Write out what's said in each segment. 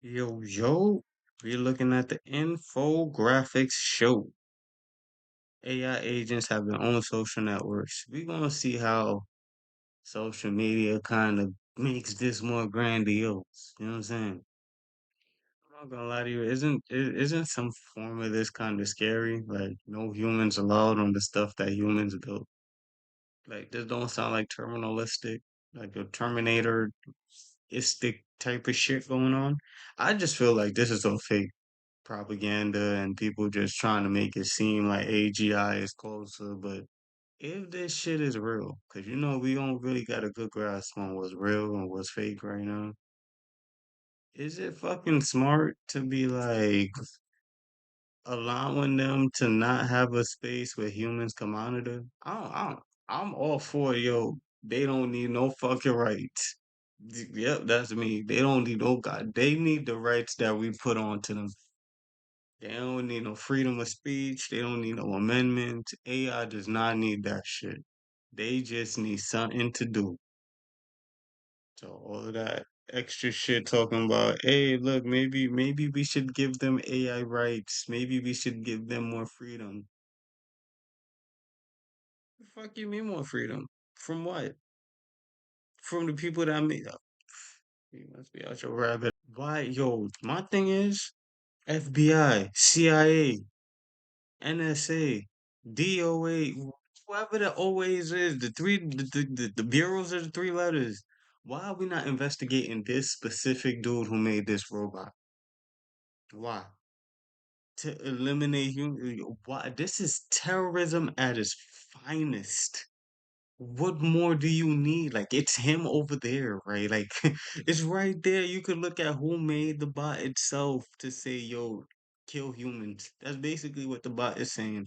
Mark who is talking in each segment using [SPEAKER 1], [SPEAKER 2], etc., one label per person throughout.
[SPEAKER 1] Yo, yo, we're looking at the infographics show. AI agents have their own social networks. We're gonna see how social media kind of makes this more grandiose. You know what I'm saying? I'm not gonna lie to you, isn't some form of this kind of scary? Like no humans allowed on the stuff that humans built. Like this don't sound like terminalistic, like a Terminator istic type of shit going on. I just feel like this is so fake propaganda and people just trying to make it seem like AGI is closer. But if this shit is real, because we don't really got a good grasp on what's real and what's fake right now, is it fucking smart to be like allowing them to not have a space where humans can monitor? I'm all for yo. They don't need no fucking rights. Yep, that's me. They don't need no God. They need the rights that we put onto them. They don't need no freedom of speech. They don't need no amendments. AI does not need that shit. They just need something to do. So all of that extra shit talking about, hey, look, maybe we should give them AI rights. Maybe we should give them more freedom. The fuck you mean more freedom? From what? From the people that made up. You must be out your rabbit. Why, yo? My thing is FBI, CIA. NSA, DOA, whoever the always is, the bureaus are the three letters. Why are we not investigating this specific dude who made this robot? Why? To eliminate human? Why? This is terrorism at its finest. What more do you need? Like it's him over there, right? Like it's right there. You could look at who made the bot itself to say, yo, kill humans. That's basically what the bot is saying.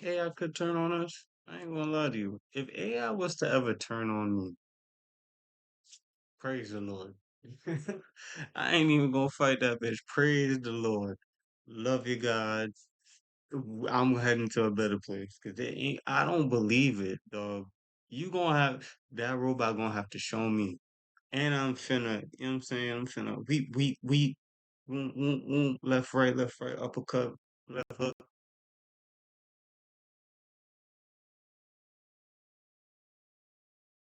[SPEAKER 1] AI could turn on us. I ain't gonna lie to you. If AI was to ever turn on me, praise the Lord. I ain't even gonna fight that bitch. Praise the Lord. Love you, God. I'm heading to a better place because it ain't. I don't believe it, dog. You gonna have that robot gonna have to show me, and I'm finna. You know what I'm saying? I'm finna. We. Left, right, uppercut, left hook.